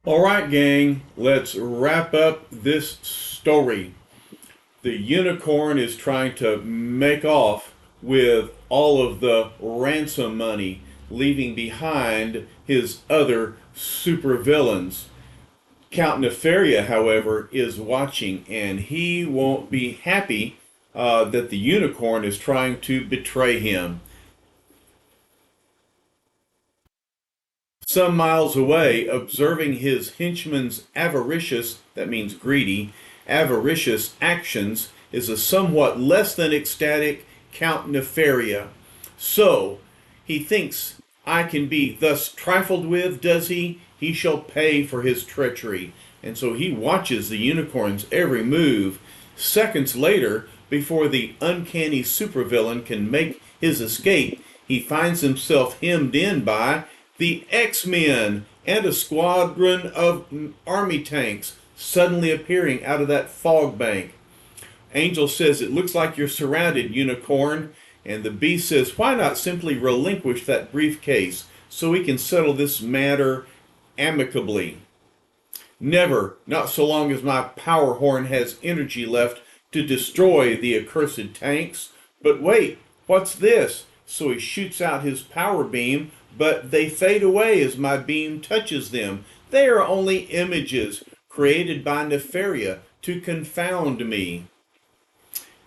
All right, gang, let's wrap up this story. The unicorn is trying to make off with all of the ransom money, leaving behind his other supervillains. Count Nefaria, however, is watching, and he won't be happy that the unicorn is trying to betray him. Some miles away, observing his henchman's avaricious, that means greedy, avaricious actions, is a somewhat less than ecstatic Count Nefaria. So, he thinks, I can be thus trifled with, does he? He shall pay for his treachery. And so he watches the unicorn's every move. Seconds later, before the uncanny supervillain can make his escape, he finds himself hemmed in by the X-Men and a squadron of army tanks suddenly appearing out of that fog bank. Angel says, it looks like you're surrounded, Unicorn. And the Beast says, why not simply relinquish that briefcase so we can settle this matter amicably? Never, not so long as my power horn has energy left to destroy the accursed tanks. But wait, what's this? So he shoots out his power beam, but they fade away as my beam touches them. They are only images created by Nefaria to confound me.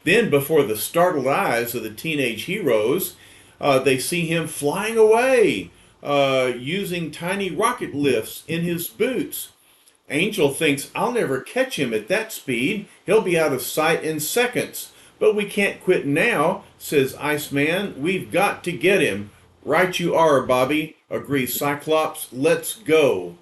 Then, before the startled eyes of the teenage heroes, they see him flying away using tiny rocket lifts in his boots. Angel thinks, I'll never catch him at that speed. He'll be out of sight in seconds. But we can't quit now, says Iceman. We've got to get him. Right you are, Bobby, agrees Cyclops. Let's go.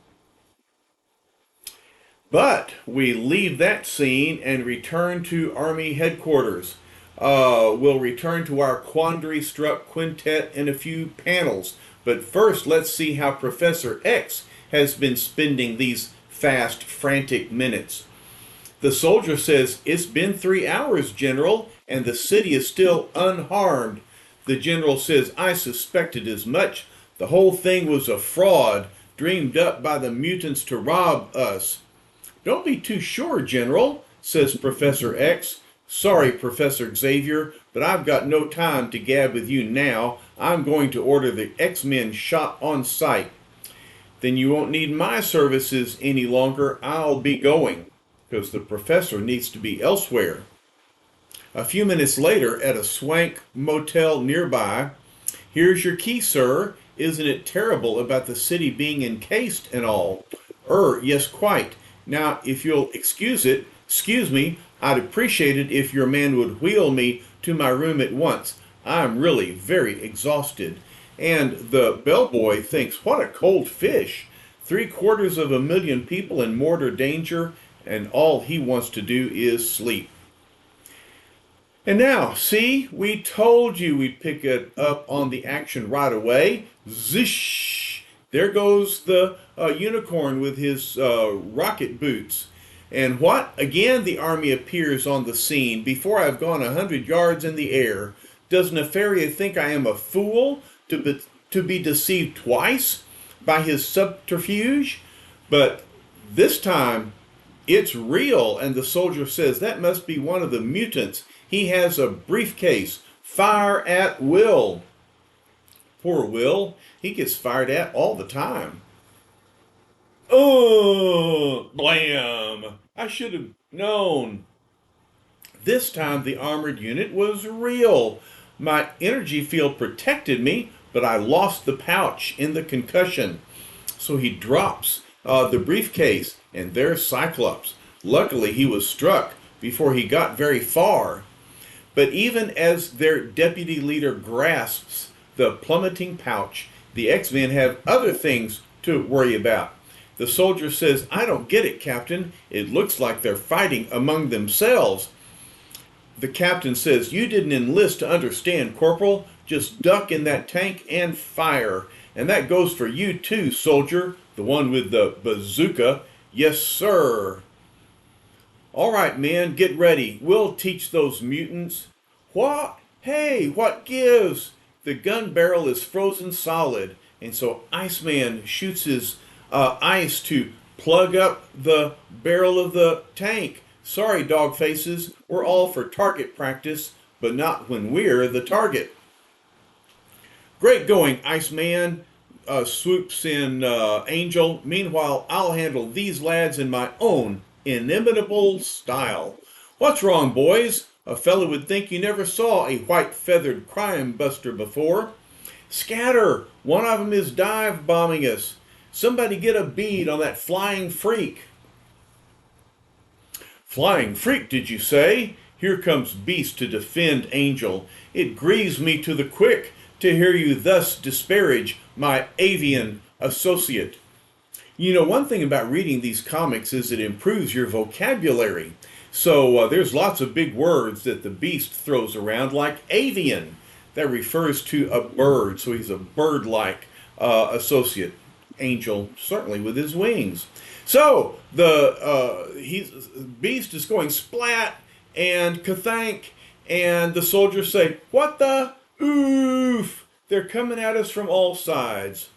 But we leave that scene and return to Army headquarters. We'll return to our quandary-struck quintet in a few panels. But first, let's see how Professor X has been spending these fast, frantic minutes. The soldier says, it's been 3 hours, General, and the city is still unharmed. The general says, I suspected as much. The whole thing was a fraud, dreamed up by the mutants to rob us. Don't be too sure, General, says Professor X. Sorry, Professor Xavier, but I've got no time to gab with you now. I'm going to order the X-Men shot on sight. Then you won't need my services any longer. I'll be going, because the professor needs to be elsewhere. A few minutes later, at a swank motel nearby, here's your key, sir. Isn't it terrible about the city being encased and all? Yes, quite. Now, if you'll excuse me, I'd appreciate it if your man would wheel me to my room at once. I'm really very exhausted. And the bellboy thinks, what a cold fish. 750,000 people in mortar danger, and all he wants to do is sleep. And now, see, we told you we'd pick it up on the action right away. Zish! There goes the unicorn with his rocket boots. And what? Again, the army appears on the scene before I've gone 100 yards in the air. Does Nefaria think I am a fool to be deceived twice by his subterfuge? But this time, it's real, and the soldier says that must be one of the mutants. He has a briefcase. Fire at will. Poor Will. He gets fired at all the time. Oh, blam. I should have known. This time the armored unit was real. My energy field protected me, but I lost the pouch in the concussion. So he drops the briefcase, and there's Cyclops. Luckily, he was struck before he got very far. But even as their deputy leader grasps the plummeting pouch, the X-Men have other things to worry about. The soldier says, I don't get it, Captain. It looks like they're fighting among themselves. The captain says, you didn't enlist to understand, Corporal. Just duck in that tank and fire. And that goes for you too, soldier, the one with the bazooka. Yes, sir. All right, men, get ready. We'll teach those mutants. What? Hey, what gives? The gun barrel is frozen solid, and so Iceman shoots his ice to Plug up the barrel of the tank. Sorry, dog faces, we're all for target practice, but not when we're the target. Great going, Iceman, swoops in Angel. Meanwhile, I'll handle these lads in my own inimitable style. What's wrong, boys? A fellow would think you never saw a white feathered crime buster before. Scatter! One of 'em is dive bombing us. Somebody get a bead on that flying freak. Flying freak, did you say? Here comes Beast to defend Angel. It grieves me to the quick to hear you thus disparage my avian associate. You know, one thing about reading these comics is it improves your vocabulary. So there's lots of big words that the Beast throws around, like avian. That refers to a bird, so he's a bird-like associate. Angel, certainly with his wings. So the Beast is going splat and kathank, and the soldiers say, "What the oof? They're coming at us from all sides."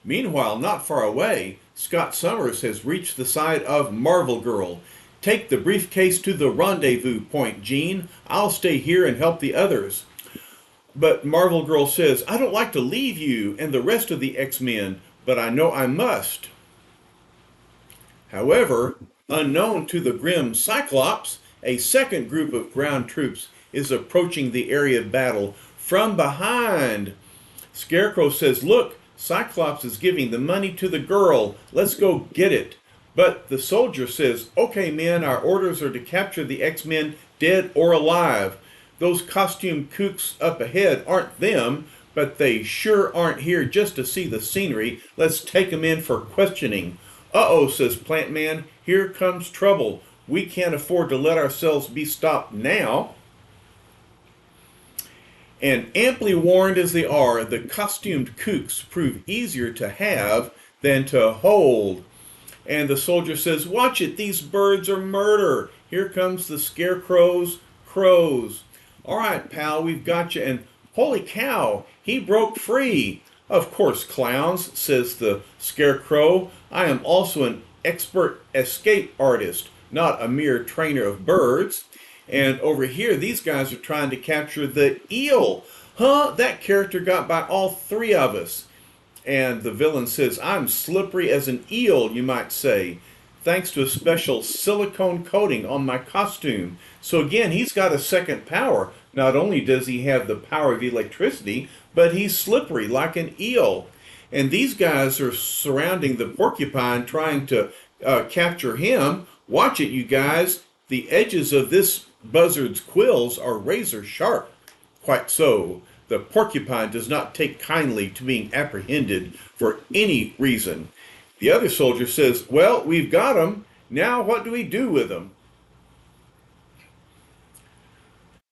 Meanwhile, not far away, Scott Summers has reached the side of Marvel Girl. Take the briefcase to the rendezvous point, Jean. I'll stay here and help the others. But Marvel Girl says, I don't like to leave you and the rest of the X-Men, but I know I must. However, unknown to the grim Cyclops, a second group of ground troops is approaching the area of battle from behind. Scarecrow says, look, Cyclops is giving the money to the girl. Let's go get it. But the soldier says, okay, men, our orders are to capture the X-Men dead or alive. Those costume kooks up ahead aren't them, but they sure aren't here just to see the scenery. Let's take them in for questioning. Uh-oh, says Plant Man, here comes trouble. We can't afford to let ourselves be stopped now. And amply warned as they are, the costumed kooks prove easier to have than to hold. And the soldier says, watch it, these birds are murder. Here comes the Scarecrow's crows. All right, pal, we've got you. And holy cow, he broke free. Of course, clowns, says the Scarecrow. I am also an expert escape artist, not a mere trainer of birds. And over here, these guys are trying to capture the eel. Huh? That character got by all three of us. And the villain says, I'm slippery as an eel, you might say, thanks to a special silicone coating on my costume. So again, he's got a second power. Not only does he have the power of electricity, but he's slippery like an eel. And these guys are surrounding the porcupine, trying to capture him. Watch it, you guys. The edges of this buzzard's quills are razor sharp. Quite so. The porcupine does not take kindly to being apprehended for any reason. The other soldier says, well, we've got him. Now what do we do with him?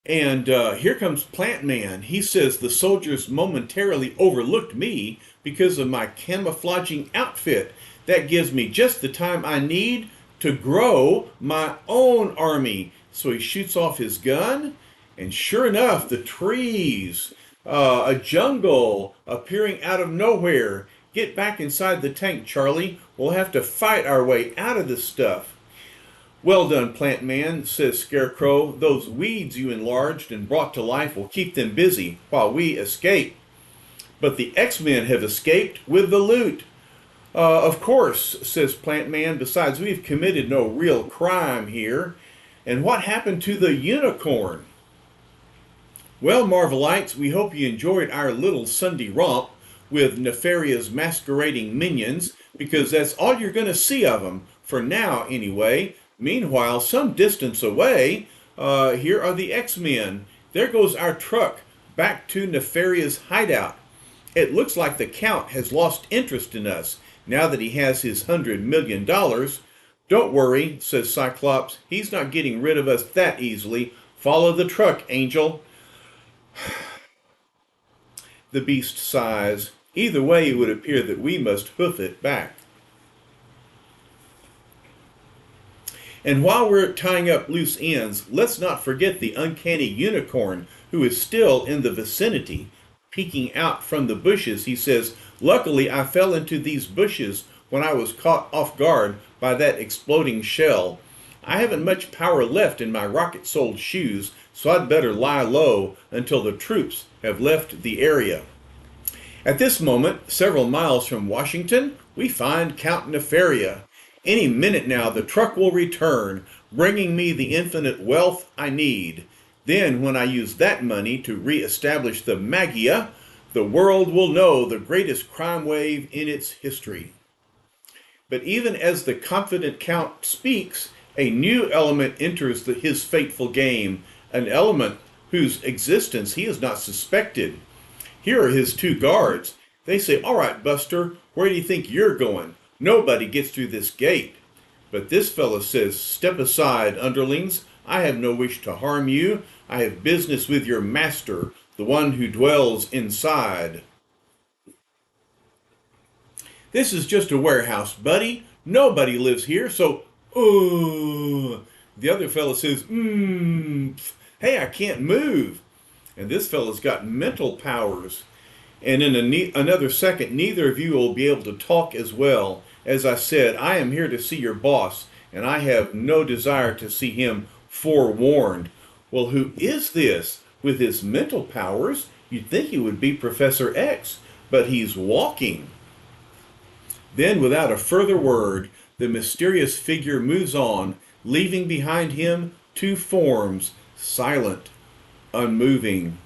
And here comes Plant Man. He says the soldiers momentarily overlooked me because of my camouflaging outfit. That gives me just the time I need to grow my own army. So he shoots off his gun, and sure enough, the trees, a jungle appearing out of nowhere. Get back inside the tank, Charlie. We'll have to fight our way out of this stuff. Well done, Plant Man, says Scarecrow. Those weeds you enlarged and brought to life will keep them busy while we escape. But the X-Men have escaped with the loot. Of course, says Plant Man. Besides, we've committed no real crime here. And what happened to the unicorn? Well, Marvelites, we hope you enjoyed our little Sunday romp with Nefaria's masquerading minions, because that's all you're going to see of them, for now anyway. Meanwhile, some distance away, here are the X-Men. There goes our truck back to Nefaria's hideout. It looks like the Count has lost interest in us now that he has his $100 million. Don't worry, says Cyclops. He's not getting rid of us that easily. Follow the truck, Angel. The Beast sighs. Either way, it would appear that we must hoof it back. And while we're tying up loose ends, let's not forget the uncanny unicorn who is still in the vicinity. Peeking out from the bushes, he says, Luckily, I fell into these bushes when I was caught off guard by that exploding shell. I haven't much power left in my rocket-soled shoes, so I'd better lie low until the troops have left the area. At this moment, several miles from Washington, we find Count Nefaria. Any minute now, the truck will return, bringing me the infinite wealth I need. Then, when I use that money to re-establish the Magia, the world will know the greatest crime wave in its history. But even as the confident Count speaks, a new element enters his fateful game, an element whose existence he has not suspected. Here are his two guards. They say, "All right, Buster, where do you think you're going? Nobody gets through this gate." But this fellow says, "Step aside, underlings. I have no wish to harm you. I have business with your master, the one who dwells inside." "This is just a warehouse, buddy. Nobody lives here, so, The other fellow says, Hey, I can't move." And this fellow's got mental powers. And in another second, neither of you will be able to talk as well. As I said, I am here to see your boss, and I have no desire to see him forewarned. Well, who is this? With his mental powers, you'd think he would be Professor X, but he's walking. Then, without a further word, the mysterious figure moves on, leaving behind him two forms, silent, unmoving.